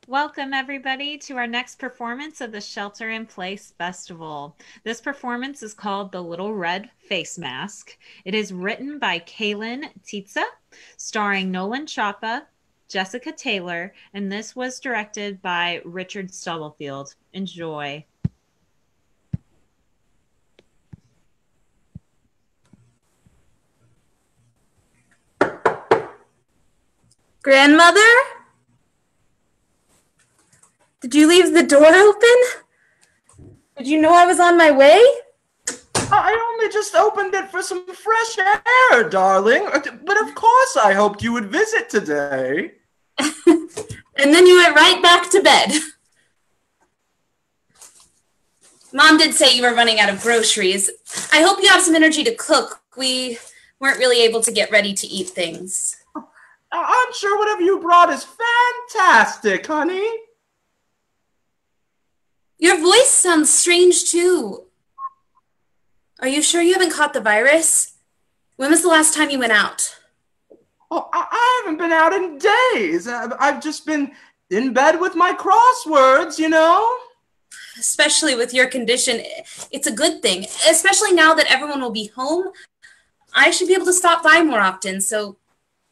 Welcome, everybody, to our next performance of the Shelter in Place Festival. This performance is called The Little Red Face Mask. It is written by Caelan Tietze, starring Nolan Chapa, Jessica Taylor, and this was directed by Richard Stubblefield. Enjoy. Grandmother? Did you leave the door open? Did you know I was on my way? I only just opened it for some fresh air, darling. But of course I hoped you would visit today. And then you went right back to bed. Mom did say you were running out of groceries. I hope you have some energy to cook. We weren't really able to get ready to eat things. I'm sure whatever you brought is fantastic, honey. Your voice sounds strange, too. Are you sure you haven't caught the virus? When was the last time you went out? Oh, I haven't been out in days. I've just been in bed with my crosswords, you know? Especially with your condition, it's a good thing. Especially now that everyone will be home. I should be able to stop by more often, so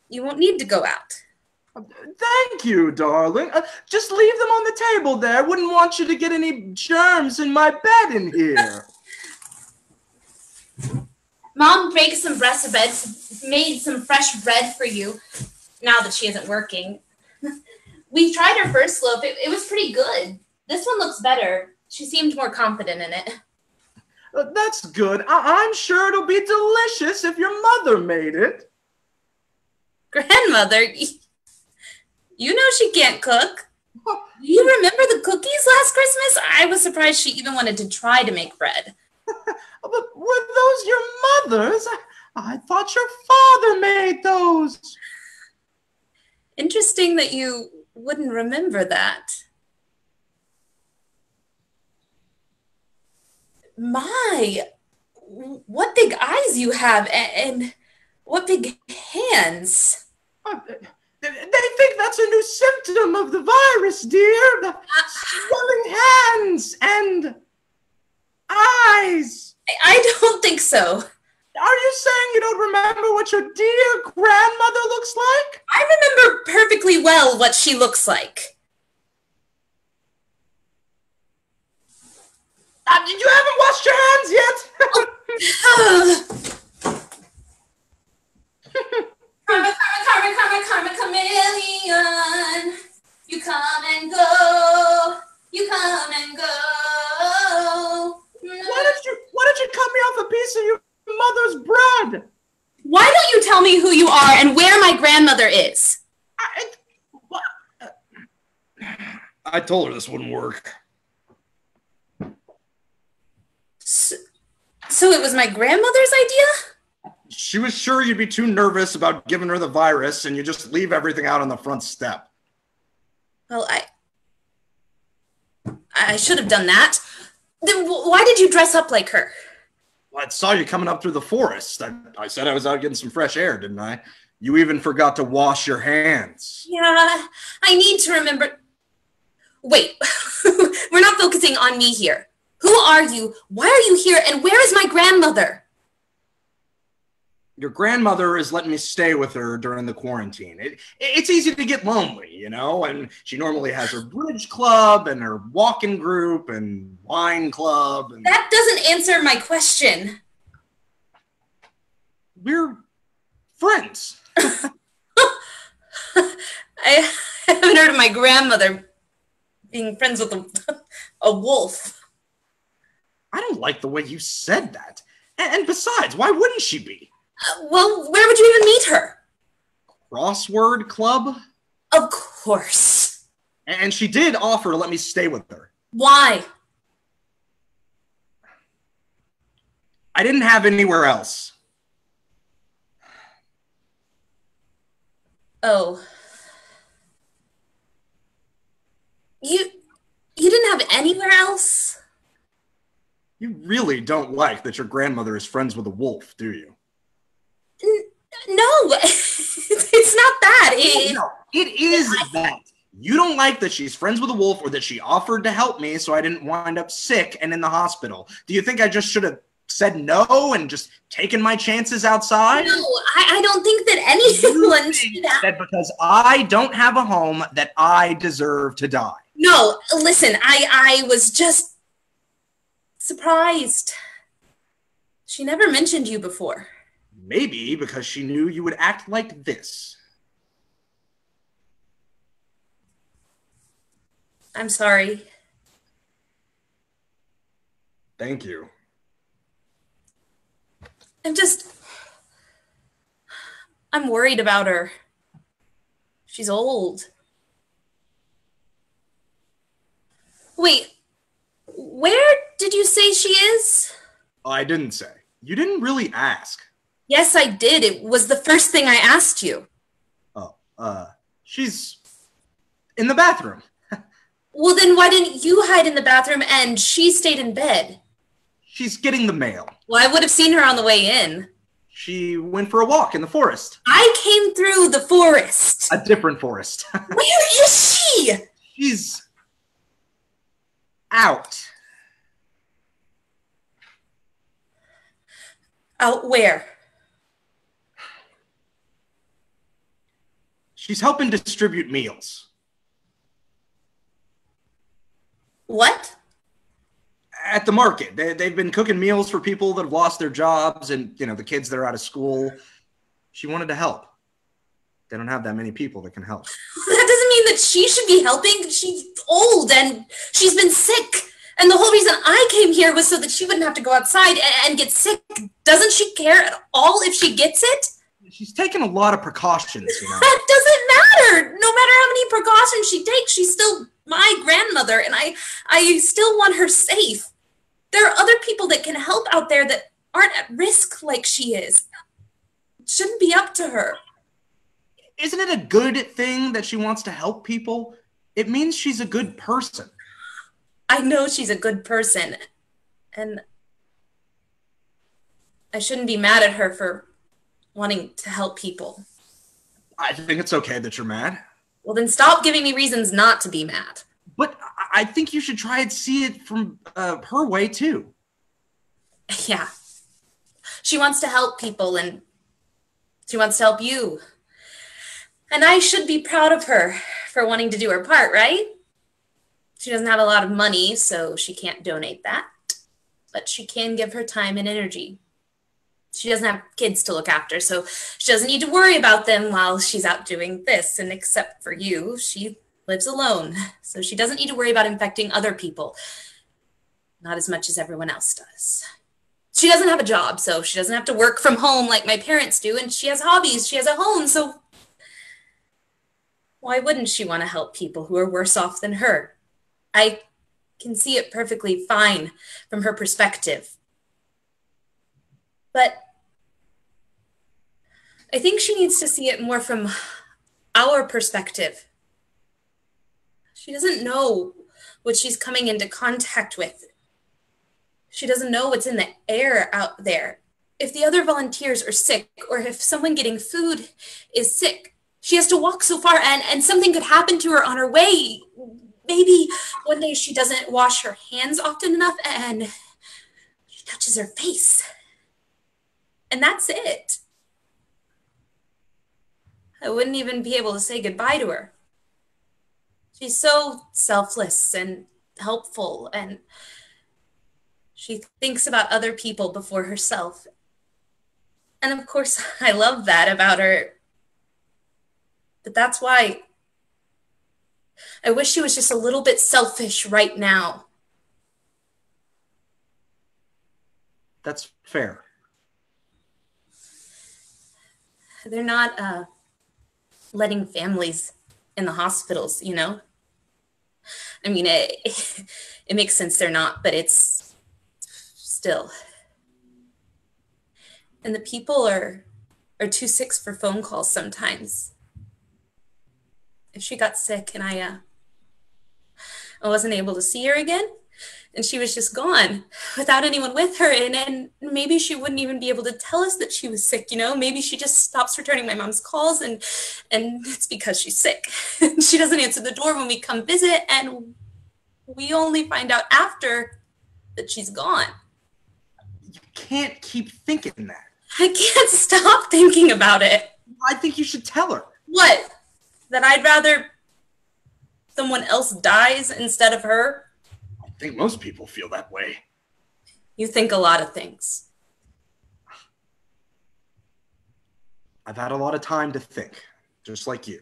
you won't need to go out. Thank you, darling. Just leave them on the table there. Wouldn't want you to get any germs in my bed in here. Mom baked some breast bread, made some fresh bread for you, now that she isn't working. We tried her first loaf. It was pretty good. This one looks better. She seemed more confident in it. That's good. I'm sure it'll be delicious if your mother made it. Grandmother, you know she can't cook. Do you remember the cookies last Christmas? I was surprised she even wanted to try to make bread. But were those your mother's? I thought your father made those. Interesting that you wouldn't remember that. My, what big eyes you have, and what big hands. They think that's a new symptom of the virus, dear. The swelling hands and eyes. I don't think so. Are you saying you don't remember what your dear grandmother looks like? I remember perfectly well what she looks like. You haven't washed your hands yet? Karma, chameleon. You come and go. You come and go. Why don't you cut me off a piece of your mother's bread? Why don't you tell me who you are and where my grandmother is? I told her this wouldn't work. So it was my grandmother's idea? She was sure you'd be too nervous about giving her the virus and you just leave everything out on the front step. Well, I should have done that. Then why did you dress up like her? Well, I saw you coming up through the forest. I said I was out getting some fresh air, didn't I? You even forgot to wash your hands. Yeah, I need to remember. Wait, we're not focusing on me here. Who are you? Why are you here? And where is my grandmother? Your grandmother is letting me stay with her during the quarantine. It's easy to get lonely, you know, and she normally has her bridge club and her walking group and wine club. And that doesn't answer my question. We're friends. I haven't heard of my grandmother being friends with a wolf. I don't like the way you said that. And besides, why wouldn't she be? Well, where would you even meet her? Crossword club? Of course. And she did offer to let me stay with her. Why? I didn't have anywhere else. Oh. You didn't have anywhere else? You really don't like that your grandmother is friends with a wolf, do you? No, it's not that. No, it is that. You don't like that she's friends with a wolf or that she offered to help me so I didn't wind up sick and in the hospital. Do you think I just should have said no and just taken my chances outside? No, I don't think that anyone should have. That because I don't have a home that I deserve to die. No, listen, I was just surprised. She never mentioned you before. Maybe because she knew you would act like this. I'm sorry. Thank you. I'm worried about her. She's old. Wait, where did you say she is? I didn't say. You didn't really ask. Yes, I did. It was the first thing I asked you. Oh, she's in the bathroom. Well, then why didn't you hide in the bathroom and she stayed in bed? She's getting the mail. Well, I would have seen her on the way in. She went for a walk in the forest. I came through the forest. A different forest. Where is she? She's out. Out where? She's helping distribute meals. What? At the market. They've been cooking meals for people that have lost their jobs and, the kids that are out of school. She wanted to help. They don't have that many people that can help. That doesn't mean that she should be helping. She's old and she's been sick. And the whole reason I came here was so that she wouldn't have to go outside and get sick. Doesn't she care at all if she gets it? She's taking a lot of precautions, That doesn't matter. No matter how many precautions she takes, she's still my grandmother, and I still want her safe. There are other people that can help out there that aren't at risk like she is. It shouldn't be up to her. Isn't it a good thing that she wants to help people? It means she's a good person. I know she's a good person, and I shouldn't be mad at her for wanting to help people. I think it's okay that you're mad. Well, then stop giving me reasons not to be mad. But I think you should try and see it from her way, too. Yeah. She wants to help people, and she wants to help you. And I should be proud of her for wanting to do her part, right? She doesn't have a lot of money, so she can't donate that. But she can give her time and energy. She doesn't have kids to look after, so she doesn't need to worry about them while she's out doing this. And except for you, she lives alone, so she doesn't need to worry about infecting other people. Not as much as everyone else does. She doesn't have a job, so she doesn't have to work from home like my parents do, and she has hobbies, she has a home, so why wouldn't she want to help people who are worse off than her? I can see it perfectly fine from her perspective. But I think she needs to see it more from our perspective. She doesn't know what she's coming into contact with. She doesn't know what's in the air out there. If the other volunteers are sick, or if someone getting food is sick, she has to walk so far and something could happen to her on her way. Maybe one day she doesn't wash her hands often enough and she touches her face. And that's it. I wouldn't even be able to say goodbye to her. She's so selfless and helpful, and she thinks about other people before herself. And of course, I love that about her. But that's why I wish she was just a little bit selfish right now. That's fair. They're not letting families in the hospitals, you know? I mean, it makes sense they're not, but it's still. And the people are too sick for phone calls sometimes. If she got sick and I wasn't able to see her again, and she was just gone without anyone with her. And maybe she wouldn't even be able to tell us that she was sick, you know? Maybe she just stops returning my mom's calls, and it's because she's sick. She doesn't answer the door when we come visit, and we only find out after that she's gone. You can't keep thinking that. I can't stop thinking about it. I think you should tell her. What? That I'd rather someone else dies instead of her? I think most people feel that way. You think a lot of things. I've had a lot of time to think, just like you.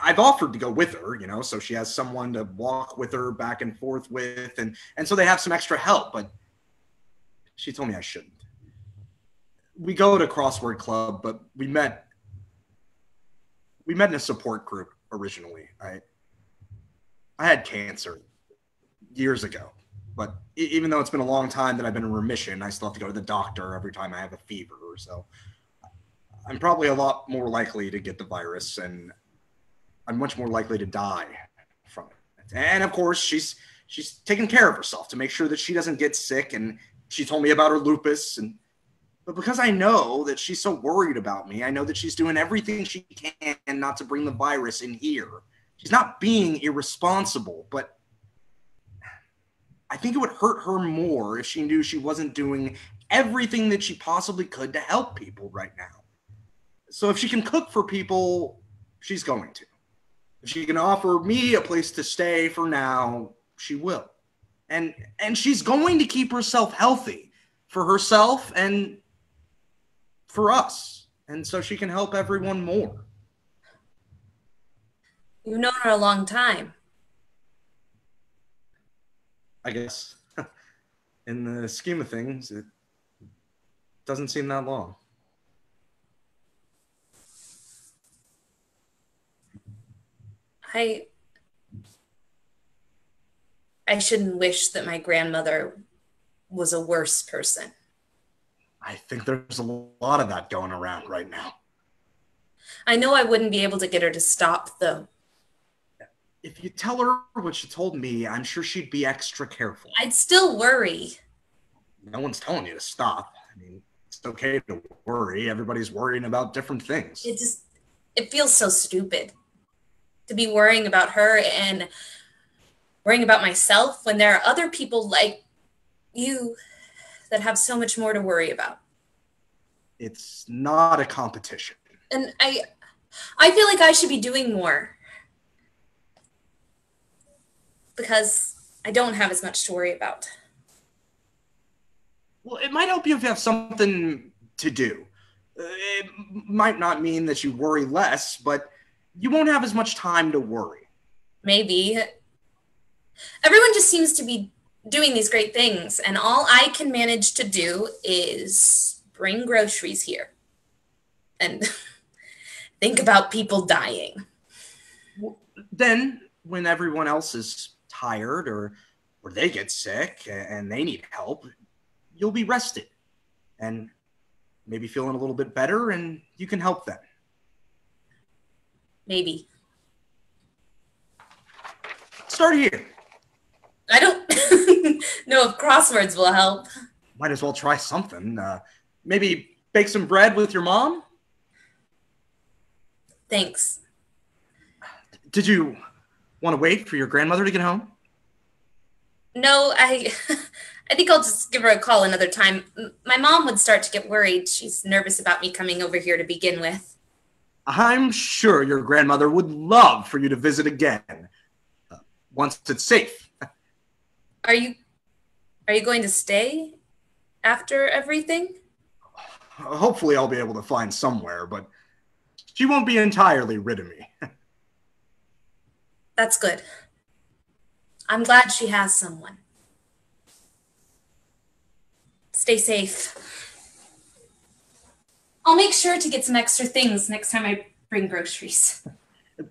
I've offered to go with her, you know, so she has someone to walk with her back and forth with, and so they have some extra help, but she told me I shouldn't. We go to crossword club, but we met in a support group originally. I had cancer years ago, but even though it's been a long time that I've been in remission, I still have to go to the doctor every time I have a fever. So I'm probably a lot more likely to get the virus, and I'm much more likely to die from it. And of course, she's taking care of herself to make sure that she doesn't get sick. And she told me about her lupus, but because I know that she's so worried about me, I know that she's doing everything she can not to bring the virus in here. She's not being irresponsible, but I think it would hurt her more if she knew she wasn't doing everything that she possibly could to help people right now. So if she can cook for people, she's going to. If she can offer me a place to stay for now, she will. And she's going to keep herself healthy for herself and for us. And so she can help everyone more. You've known her a long time. I guess. In the scheme of things, it doesn't seem that long. I shouldn't wish that my grandmother was a worse person. I think there's a lot of that going around right now. I know I wouldn't be able to get her to stop, though. If you tell her what you told me, I'm sure she'd be extra careful. I'd still worry. No one's telling you to stop. I mean, it's okay to worry. Everybody's worrying about different things. It feels so stupid to be worrying about her and worrying about myself when there are other people like you that have so much more to worry about. It's not a competition. And I feel like I should be doing more because I don't have as much to worry about. Well, it might help you if you have something to do. It might not mean that you worry less, but you won't have as much time to worry. Maybe. Everyone just seems to be doing these great things, and all I can manage to do is bring groceries here and think about people dying. Then, when everyone else is tired or they get sick and they need help, you'll be rested and maybe feeling a little bit better, and you can help them. Maybe. Start here. I don't know if crosswords will help. Might as well try something. Maybe bake some bread with your mom? Thanks. Did you want to wait for your grandmother to get home? No, I think I'll just give her a call another time. My mom would start to get worried. She's nervous about me coming over here to begin with. I'm sure your grandmother would love for you to visit again, once it's safe. Are you going to stay after everything? Hopefully I'll be able to find somewhere, but she won't be entirely rid of me. That's good. I'm glad she has someone. Stay safe. I'll make sure to get some extra things next time I bring groceries.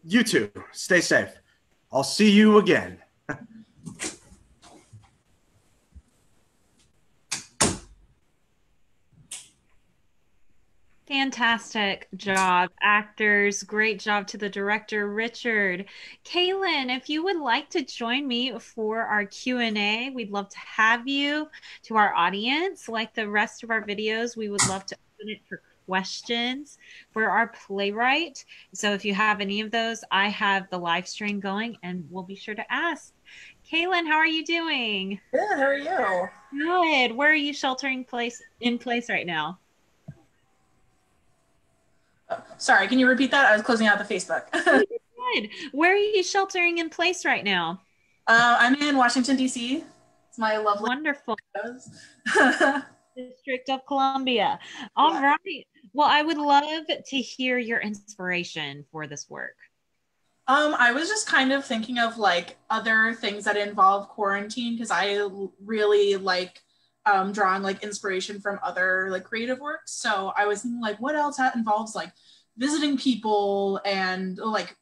You too. Stay safe. I'll see you again. Fantastic job, actors. Great job to the director, Richard. Caelan, if you would like to join me for our Q&A, we'd love to have you. To our audience, like the rest of our videos, we would love to open it for questions for our playwright. So if you have any of those, I have the live stream going and we'll be sure to ask. Caelan, how are you doing? Good, how are you? Good. Where are you sheltering in place right now? Sorry, can you repeat that? I was closing out the Facebook. Good. Where are you sheltering in place right now? I'm in Washington, D.C. It's my lovely Wonderful. District of Columbia. All right. Well, I would love to hear your inspiration for this work. I was just kind of thinking of like other things that involve quarantine because I really like drawing like inspiration from other like creative works. So I was thinking like what else involves like visiting people and like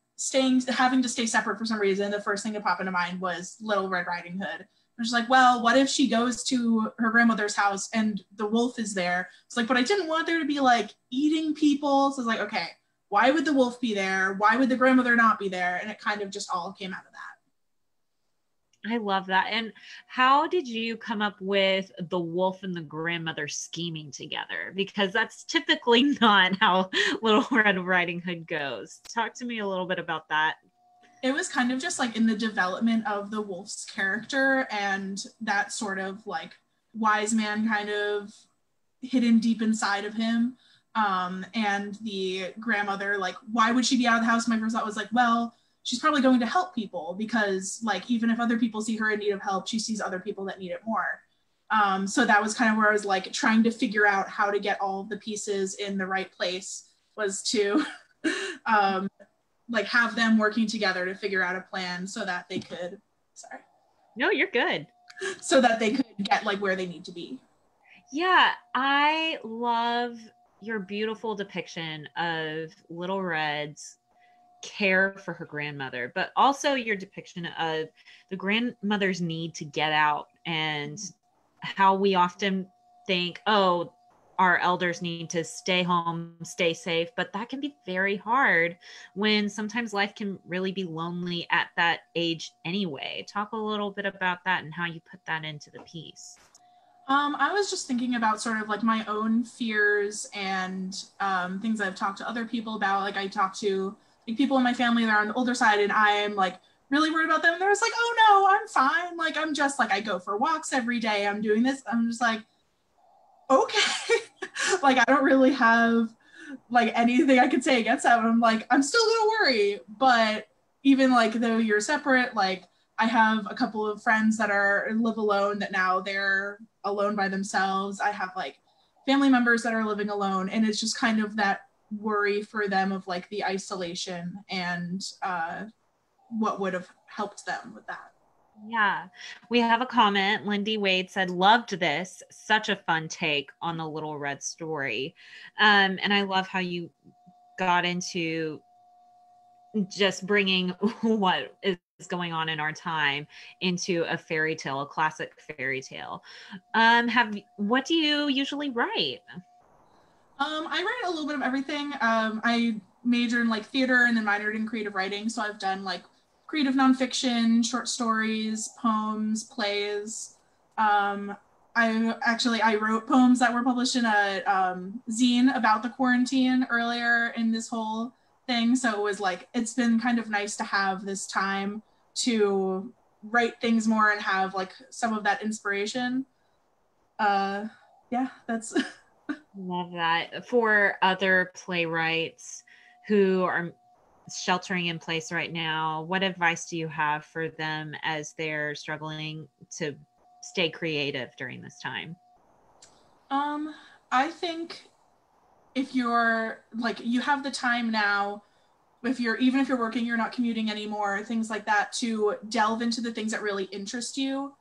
having to stay separate for some reason. The first thing to pop into mind was Little Red Riding Hood. I was like, well, what if she goes to her grandmother's house and the wolf is there? It's like, but I didn't want there to be like eating people. So it's like, okay, why would the wolf be there? Why would the grandmother not be there? And it kind of just all came out of that. I love that. And how did you come up with the wolf and the grandmother scheming together? Because that's typically not how Little Red Riding Hood goes. Talk to me a little bit about that. It was kind of just like in the development of the wolf's character and that sort of like wise man kind of hidden deep inside of him. And the grandmother, like, why would she be out of the house? My first thought was like, well, she's probably going to help people because like, even if other people see her in need of help, she sees other people that need it more. So that was kind of where I was like trying to figure out how to get all the pieces in the right place was to like have them working together to figure out a plan so that they could, sorry. No, you're good. So that they could get like where they need to be. Yeah, I love your beautiful depiction of Little Red's care for her grandmother, but also your depiction of the grandmother's need to get out and how we often think, oh, our elders need to stay home, stay safe, but that can be very hard when sometimes life can really be lonely at that age anyway. Talk a little bit about that and how you put that into the piece. I was just thinking about sort of like my own fears and things I've talked to other people about. Like I talked to like people in my family that are on the older side and I'm like really worried about them. And they're just like, oh no, I'm fine. Like, I'm just like, I go for walks every day. I'm doing this. I'm just like, okay. Like, I don't really have like anything I could say against that. I'm like, I'm still gonna worry. But even like though you're separate, like I have a couple of friends that live alone that now they're alone by themselves. I have like family members that are living alone. And it's just kind of that worry for them of like the isolation and what would have helped them with that. Yeah, we have a comment. Lindy Wade said, loved this. Such a fun take on the Little Red story. And I love how you got into just bringing what is going on in our time into a fairy tale, a classic fairy tale. What do you usually write? I write a little bit of everything. I majored in like theater and then minored in creative writing. So I've done like creative nonfiction, short stories, poems, plays. I wrote poems that were published in a zine about the quarantine earlier in this whole thing. So it was like, it's been kind of nice to have this time to write things more and have like some of that inspiration. Yeah, that's... Love that. For other playwrights who are sheltering in place right now, what advice do you have for them as they're struggling to stay creative during this time? I think if you're like, you have the time now, even if you're working, you're not commuting anymore, things like that, to delve into the things that really interest you.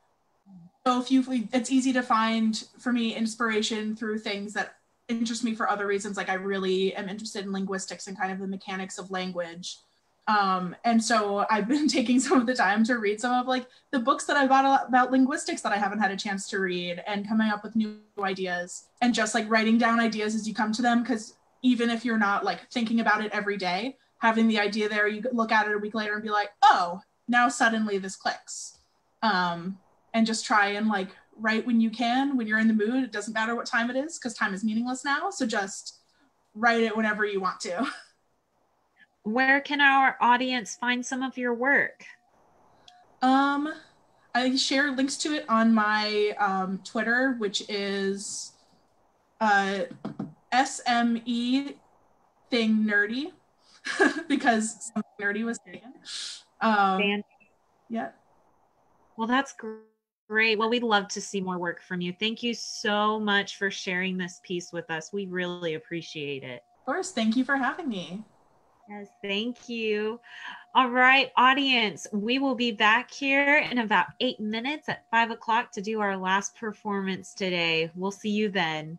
So it's easy to find, for me, inspiration through things that interest me for other reasons. Like I really am interested in linguistics and kind of the mechanics of language. And so I've been taking some of the time to read some of like the books that I bought about linguistics that I haven't had a chance to read and coming up with new ideas and just like writing down ideas as you come to them. Because even if you're not like thinking about it every day, having the idea there, you look at it a week later and be like, oh, now suddenly this clicks. And just try and like write when you can, when you're in the mood. It doesn't matter what time it is because time is meaningless now. So just write it whenever you want to. Where can our audience find some of your work? I share links to it on my Twitter, which is SME thing nerdy because something nerdy was taken. Yeah. Well, that's great. Well, we'd love to see more work from you. Thank you so much for sharing this piece with us. We really appreciate it. Of course. Thank you for having me. Yes, thank you. All right, audience, we will be back here in about 8 minutes at 5 o'clock to do our last performance today. We'll see you then.